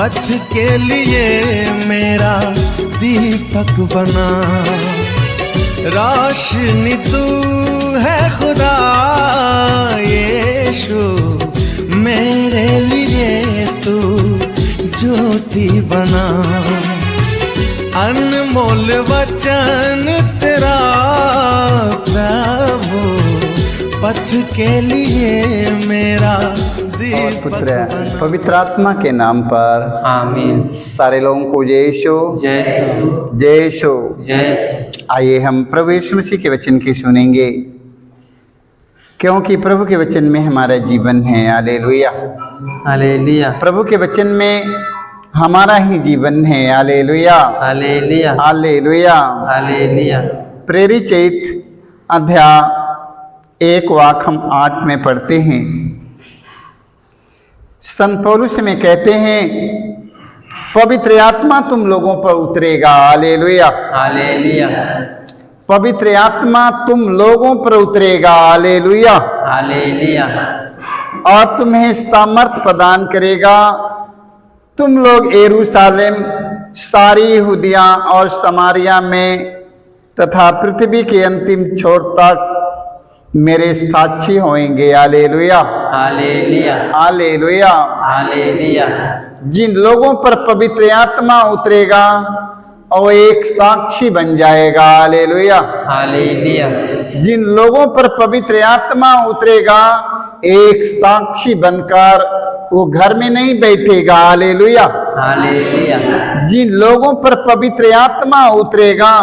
पथ के लिए मेरा दीपक बना। रोशनी तू है खुदा यीशु, मेरे लिए तू ज्योति बना। अनमोल वचन तेरा प्रभु, पथ के लिए मेरा और पुत्र पवित्र आत्मा के नाम पर आमीन। सारे लोगों को जय यीशु, जय यीशु, जय यीशु। जय यीशु। आइए हम प्रभु यीशु मसीह के वचन की सुनेंगे, क्योंकि प्रभु के वचन में हमारा जीवन है। हालेलुया, हालेलुया, प्रभु के वचन में हमारा ही जीवन है। Hallelujah, hallelujah, hallelujah. हालेलुया। प्रेरित चैत अध्याय 1 वाक हम 8 में पढ़ते हैं। संत पौलुस में कहते हैं, पवित्र आत्मा तुम लोगों पर उतरेगा। हालेलुया, हालेलुया, पवित्र आत्मा तुम लोगों पर उतरेगा। हालेलुया, हालेलुया, और तुम्हें सामर्थ प्रदान करेगा। तुम लोग यरूशलेम, सारी यहूदिया और समारिया में तथा पृथ्वी के अंतिम छोर तक मेरे साक्षी होंगे। Hallelujah, hallelujah, hallelujah. हालेलुया। जिन लोगों पर पवित्र आत्मा उतरेगा और एक साक्षी बन जाएगा। हालेलुया, हालेलुया, जिन लोगों पर पवित्र आत्मा उतरेगा एक साक्षी बनकर वो घर में नहीं बैठेगा। हालेलुया, हालेलुया, जिन लोगों पर पवित्र आत्मा उतरेगा,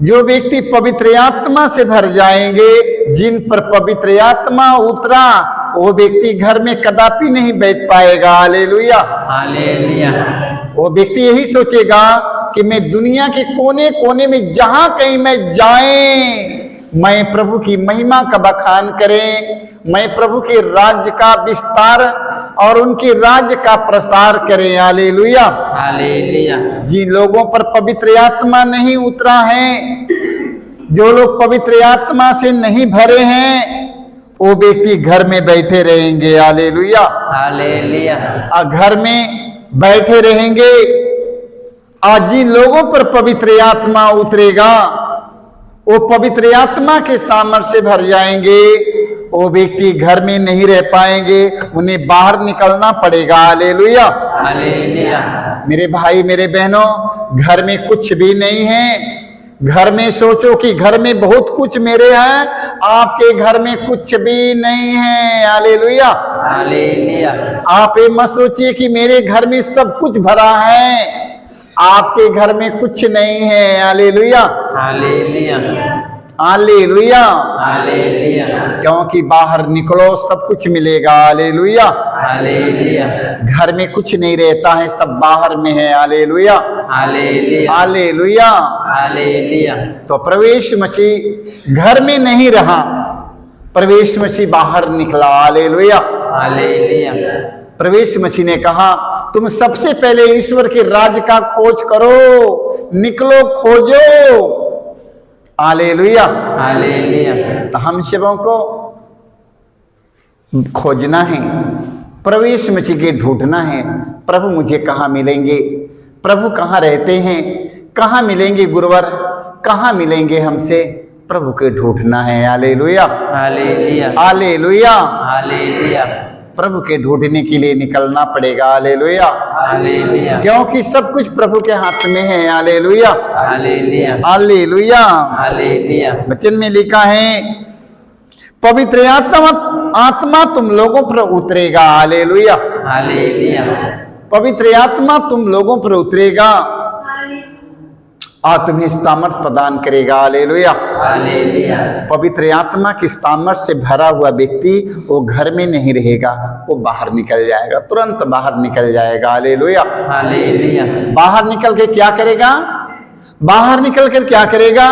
जो व्यक्ति पवित्र आत्मा से भर जाएंगे, जिन पर पवित्र आत्मा उतरा वो व्यक्ति घर में कदापि नहीं बैठ पाएगा। हालेलुया, हालेलुया, वो व्यक्ति यही सोचेगा कि मैं दुनिया के कोने कोने में जहां कहीं मैं जाए, मैं प्रभु की महिमा का बखान करें, मैं प्रभु के राज्य का विस्तार और उनके राज्य का प्रसार करें। Hallelujah, hallelujah. जिन लोगों पर पवित्र आत्मा नहीं उतरा है, जो लोग पवित्र आत्मा से नहीं भरे हैं, वो व्यक्ति घर में बैठे रहेंगे। हालेलुया, हालेलुया, घर में बैठे रहेंगे। आज जिन लोगों पर पवित्र आत्मा उतरेगा वो पवित्र आत्मा के सामर्थ्य से भर जाएंगे, वो व्यक्ति घर में नहीं रह पाएंगे, उन्हें बाहर निकलना पड़ेगा। Hallelujah, hallelujah. मेरे भाई मेरे बहनों, घर में कुछ भी नहीं है। घर में सोचो कि घर में बहुत कुछ मेरे है, आपके घर में कुछ भी नहीं है। Hallelujah, hallelujah. आप ये मत सोचिए कि मेरे घर में सब कुछ भरा है, आपके घर में कुछ नहीं है। हालेलुया, हालेलुया, हालेलुया, हालेलुया, क्योंकि बाहर निकलो सब कुछ मिलेगा। हालेलुया, हालेलुया, घर में कुछ नहीं रहता है, सब बाहर में है। Hallelujah, hallelujah, hallelujah. हालेलुया। तो प्रवेश मसीह घर में नहीं रहा, प्रवेश मसीह बाहर निकला। Hallelujah, hallelujah. प्रवेश मसीह ने कहा, तुम सबसे पहले ईश्वर के राज्य का खोज करो, निकलो खोजो। Hallelujah, hallelujah. तो हम सबों को खोजना है, प्रवेश मसीह के ढूंढना है। प्रभु मुझे कहाँ मिलेंगे, प्रभु कहाँ रहते हैं, कहाँ मिलेंगे गुरुवर, कहाँ मिलेंगे हमसे, प्रभु के ढूंढना है। Hallelujah, hallelujah, hallelujah. हालेलुया, प्रभु के ढूंढने के लिए निकलना पड़ेगा। हालेलुया, हालेलुया, क्योंकि सब कुछ प्रभु के हाथ में है। Hallelujah, hallelujah, hallelujah. हालेलुया। वचन में लिखा है, पवित्र आत्मा तुम लोगों पर उतरेगा। हालेलुया, हालेलुया, पवित्र आत्मा तुम लोगों पर उतरेगा और तुम्हें सामर्थ प्रदान करेगा। हालेलुया, हालेलुया, पवित्र आत्मा की सामर्थ्य से भरा हुआ व्यक्ति वो घर में नहीं रहेगा, वो बाहर निकल जाएगा, तुरंत बाहर निकल जाएगा। हालेलुया, हालेलुया, बाहर निकल के क्या करेगा, बाहर निकल कर क्या करेगा,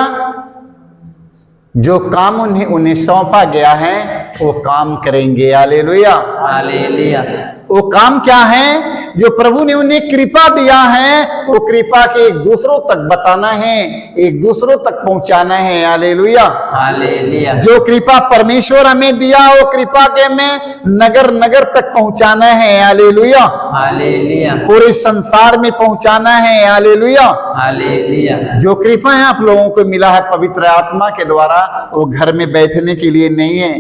जो काम उन्हें सौंपा गया है वो काम करेंगे। हालेलुया, हालेलुया, वो काम क्या है, जो प्रभु ने उन्हें कृपा दिया है वो कृपा के एक दूसरों तक बताना है, एक दूसरों तक पहुंचाना है। हालेलुया। हालेलुया। जो कृपा परमेश्वर हमें दिया वो कृपा के हमें नगर नगर तक पहुंचाना है। हालेलुया। हालेलुया। पूरे संसार में पहुंचाना है। हालेलुया। हालेलुया। जो कृपा है आप लोगों को मिला है पवित्र आत्मा के द्वारा, वो घर में बैठने के लिए नहीं है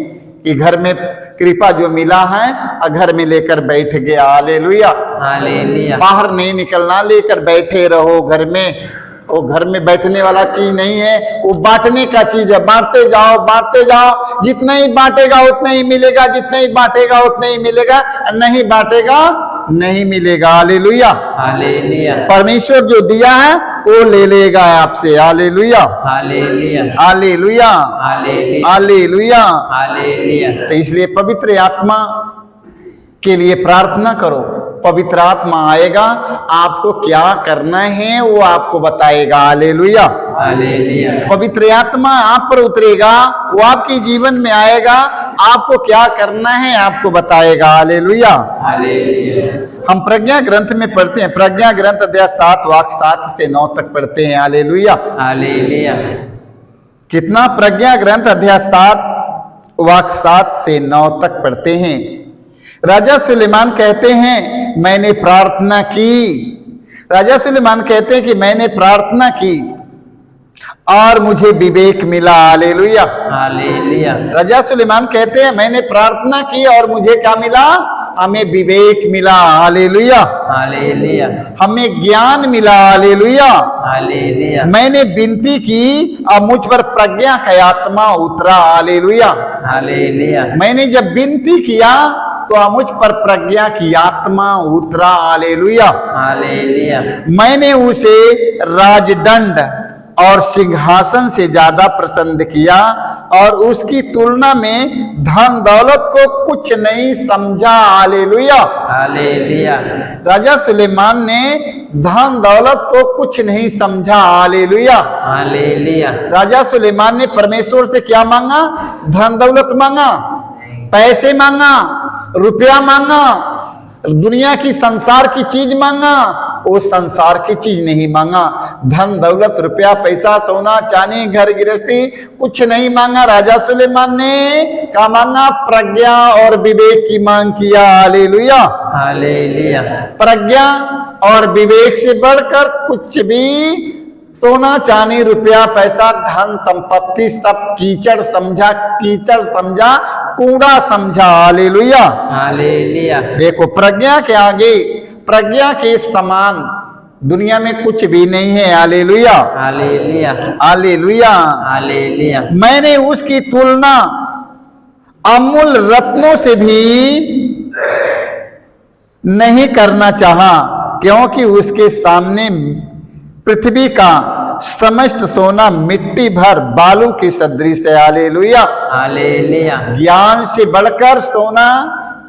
कि घर में कृपा जो मिला है घर में लेकर बैठ गया। हालेलुया। हालेलुया। बाहर नहीं निकलना, लेकर बैठे रहो घर में। वो घर में बैठने वाला चीज नहीं है, वो बांटने का चीज है। बांटते जाओ, बांटते जाओ, जितना ही बांटेगा उतना ही मिलेगा, जितना ही बांटेगा उतना ही मिलेगा, नहीं बांटेगा नहीं मिलेगा। हालेलुया। हालेलुया। परमेश्वर जो दिया है वो ले लेगा आपसे। Hallelujah. Hallelujah. Hallelujah. Hallelujah. Hallelujah. Hallelujah. तो इसलिए पवित्र आत्मा के लिए प्रार्थना करो। पवित्र आत्मा आएगा, आपको क्या करना है वो आपको बताएगा। हालेलुया। हालेलुया। पवित्र आत्मा आप पर उतरेगा, वो आपके जीवन में आएगा, आपको क्या करना है आपको बताएगा। हालेलुया। हालेलुया। हम प्रज्ञा ग्रंथ में पढ़ते हैं, प्रज्ञा ग्रंथ अध्याय 7 वाक्य 7 से 9 तक पढ़ते हैं। हालेलुया। हालेलुया। कितना? प्रज्ञा ग्रंथ अध्याय 7 वाक्य 7 से 9 तक पढ़ते हैं। राजा सुलेमान कहते हैं मैंने प्रार्थना की। राजा सुलेमान कहते हैं कि मैंने प्रार्थना की और मुझे विवेक मिला। हालेलुया। हालेलुया। राजा सुलेमान कहते हैं मैंने प्रार्थना की और मुझे क्या मिला? हमें विवेक मिला। हालेलुया। हालेलुया। हमें ज्ञान मिला। हालेलुया। हालेलुया। मैंने विनती की और मुझ पर प्रज्ञा का आत्मा उतरा। हालेलुया। हालेलुया। मैंने जब विनती किया तो मुझ पर प्रज्ञा की आत्मा उतरा। हालेलुया। हालेलुया। मैंने उसे राजदंड और सिंहासन से ज्यादा पसंद किया और उसकी तुलना में धन दौलत को कुछ नहीं समझा। हालेलुया। हालेलुया। राजा सुलेमान ने धन दौलत को कुछ नहीं समझा। हालेलुया। हालेलुया। राजा सुलेमान ने परमेश्वर से क्या मांगा? धन दौलत मांगा, पैसे मांगा, रुपया मांगा, दुनिया की संसार की चीज मांगा। वो संसार की चीज नहीं मांगा। धन दौलत, रुपया, पैसा, सोना चांदी, घर गृहस्थी कुछ नहीं मांगा। राजा सुलेमान ने क्या मांगा? प्रज्ञा और विवेक की मांग किया। हालेलुया। हालेलुया। प्रज्ञा और विवेक से बढ़कर कुछ भी सोना चांदी रुपया पैसा धन संपत्ति सब कीचड़ समझा, कीचड़ समझा, कूड़ा समझा। हालेलुया। हालेलुया। देखो प्रज्ञा के आगे, प्रज्ञा के समान दुनिया में कुछ भी नहीं है। हालेलुया। हालेलुया। हालेलुया। हालेलुया। मैंने उसकी तुलना अमूल रत्नों से भी नहीं करना चाहा, क्योंकि उसके सामने पृथ्वी का समस्त सोना मिट्टी भर बालू की सदृश है। हालेलुया। हालेलुया। ज्ञान से बढ़कर सोना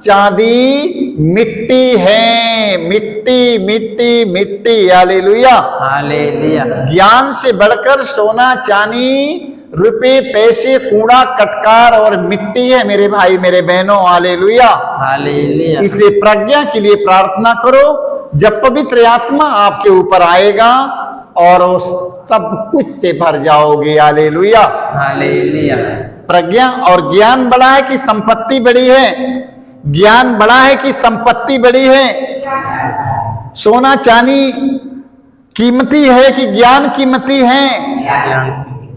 चांदी मिट्टी है। मिट्टी मिट्टी मिट्टी। हालेलुया। हालेलुया। ज्ञान से बढ़कर सोना चांदी रुपए पैसे कूड़ा कटकार और मिट्टी है मेरे भाई मेरे बहनों। हालेलुया। हालेलुया। इसलिए प्रज्ञा के लिए प्रार्थना करो। जब पवित्र आत्मा आपके ऊपर आएगा और उस सब कुछ से भर जाओगे। हालेलुया। हालेलुया। प्रज्ञा और ज्ञान बड़ा है कि संपत्ति बड़ी है? ज्ञान बड़ा है कि संपत्ति बड़ी है? सोना चांदी कीमती है कि ज्ञान कीमती है?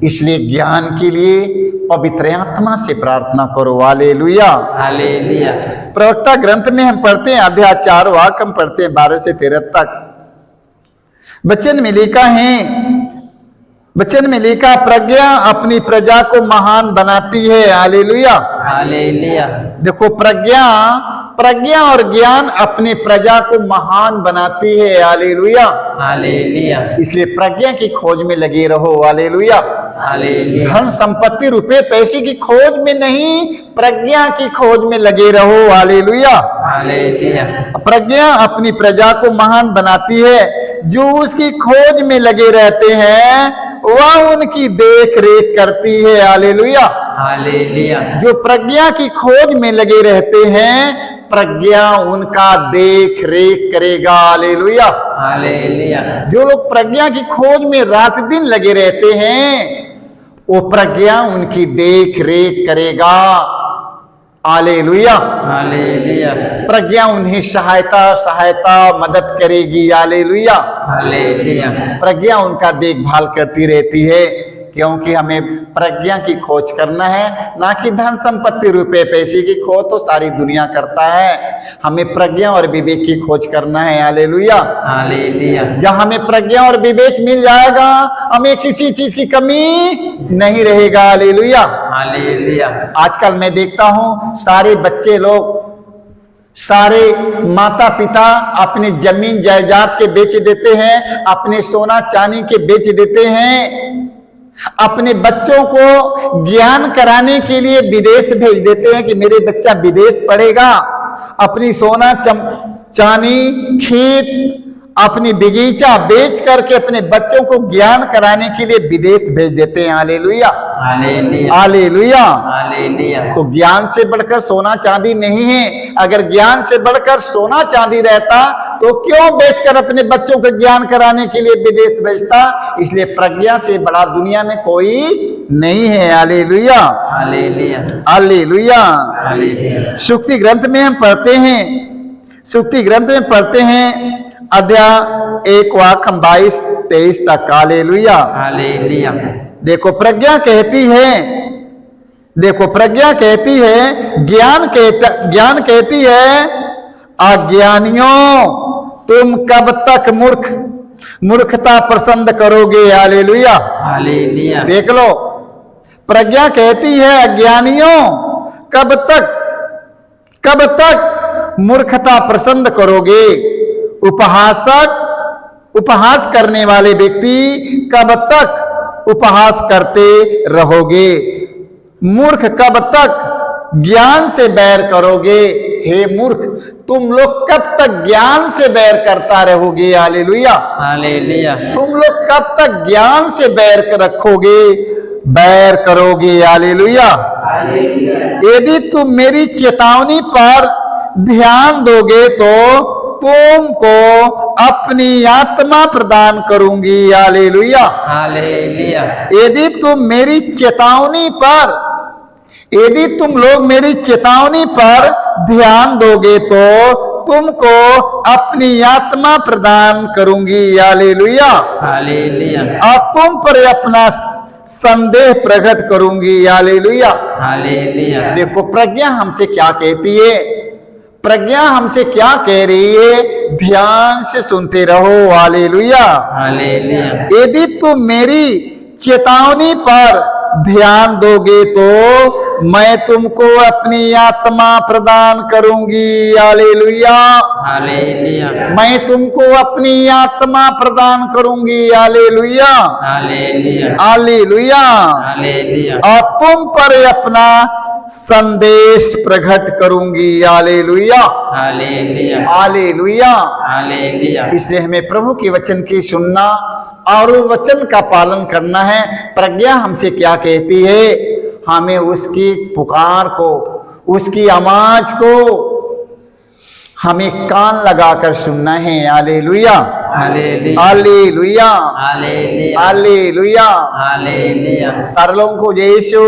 इसलिए ज्ञान के लिए पवित्र आत्मा से प्रार्थना करो। हालेलुया। हालेलुया। प्रवक्ता ग्रंथ में हम पढ़ते हैं अध्याय 4 वाक्य हम पढ़ते हैं 12 से 13 तक। वचन में लिखा है, वचन में लिखा प्रज्ञा अपनी प्रजा को महान बनाती है। हालेलुया। हालेलुया। देखो प्रज्ञा, प्रज्ञा और ज्ञान अपने प्रजा को महान बनाती है। हालेलुया। हालेलुया। इसलिए प्रज्ञा की खोज में लगे रहो। हालेलुया। हालेलुया। धन संपत्ति रुपए पैसे की खोज में नहीं, प्रज्ञा की खोज में लगे रहो। हालेलुया। हालेलुया। प्रज्ञा अपनी प्रजा को महान बनाती है। जो उसकी खोज में लगे रहते हैं वह उनकी देख रेख करती है। हालेलुया। हालेलुया। जो प्रज्ञा की खोज में लगे रहते हैं प्रज्ञा उनका देख रेख करेगा। हालेलुया। हालेलुया। जो लोग प्रज्ञा की खोज में रात दिन लगे रहते हैं, वो प्रज्ञा उनकी देख रेख करेगा। हालेलुया। हालेलुया। प्रज्ञा उन्हें सहायता मदद करेगी। हालेलुया। हालेलुया। प्रज्ञा उनका देखभाल करती रहती है, क्योंकि हमें प्रज्ञा की खोज करना है, ना कि धन संपत्ति रुपए पैसे की खोज तो सारी दुनिया करता है। हमें प्रज्ञा और विवेक की खोज करना है। हालेलुया। हालेलुया। जहां हमें प्रज्ञा और विवेक मिल जाएगा, हमें किसी चीज की कमी नहीं रहेगा। हालेलुया। हालेलुया। आजकल मैं देखता हूं सारे बच्चे लोग, सारे माता पिता अपनी जमीन जायदाद के बेच देते हैं, अपने सोना चांदी के बेच देते हैं, अपने बच्चों को ज्ञान कराने के लिए विदेश भेज देते हैं कि मेरे बच्चा विदेश पढ़ेगा। अपनी सोना चांदी खेत अपनी बगीचा बेच करके अपने बच्चों को ज्ञान कराने के लिए विदेश भेज देते हैं। हालेलुया। हालेलुया। हालेलुया। हालेलुया। तो ज्ञान से बढ़कर सोना चांदी नहीं है। अगर ज्ञान से बढ़कर सोना चांदी रहता तो क्यों बेचकर अपने बच्चों को ज्ञान कराने के लिए विदेश भेजता। इसलिए प्रज्ञा से बड़ा दुनिया में कोई नहीं है। हालेलुया। हालेलुया। हालेलुया। हालेलुया। सुक्ति ग्रंथ में हम पढ़ते हैं, सुक्ति ग्रंथ में पढ़ते हैं अध्याय 1 वाक्य 22-23 तक। हालेलुया। हालेलुया। देखो प्रज्ञा कहती है, देखो प्रज्ञा कहती है, ज्ञान कहती है, अज्ञानियों तुम कब तक मूर्खता पसंद करोगे। हालेलुया। हालेलुया। देख लो, प्रज्ञा कहती है अज्ञानियों कब तक मूर्खता पसंद करोगे। उपहास करने वाले व्यक्ति कब तक उपहास करते रहोगे। मूर्ख कब तक ज्ञान से बैर करोगे। हे मूर्ख, तुम लोग कब तक ज्ञान से बैर करता रहोगे। हालेलुया। हालेलुया। तुम लोग कब तक ज्ञान से बैर करोगे। हालेलुया। यदि तुम मेरी चेतावनी पर ध्यान दोगे तो तुमको अपनी आत्मा प्रदान करूंगी। हालेलुया। हालेलुया। यदि तुम लोग मेरी चेतावनी पर ध्यान दोगे तो तुमको अपनी आत्मा प्रदान करूंगी। हालेलुया। हालेलुया। और तुम पर अपना संदेह प्रकट करूंगी। हालेलुया। हालेलुया। देखो प्रज्ञा हमसे क्या कहती है, प्रज्ञा हमसे क्या कह रही है, ध्यान से सुनते रहो। हालेलुया। हालेलुया। यदि तुम मेरी चेतावनी पर ध्यान दोगे तो मैं तुमको अपनी आत्मा प्रदान करूंगी। हालेलुया। हालेलुया। मैं तुमको अपनी आत्मा प्रदान करूंगी। हालेलुया। हालेलुया। हालेलुया। हालेलुया। और तुम पर अपना संदेश प्रकट करूंगी। हालेलुया। हालेलुया। हालेलुया। हालेलुया। इसलिए हमें प्रभु के वचन की सुनना और उस वचन का पालन करना है। प्रज्ञा हमसे क्या कहती है, हमें उसकी पुकार को, उसकी आवाज को हमें कान लगाकर सुनना है। Hallelujah. Hallelujah. Hallelujah. Hallelujah. Hallelujah. Hallelujah. सारे लोगों को जय यीशु।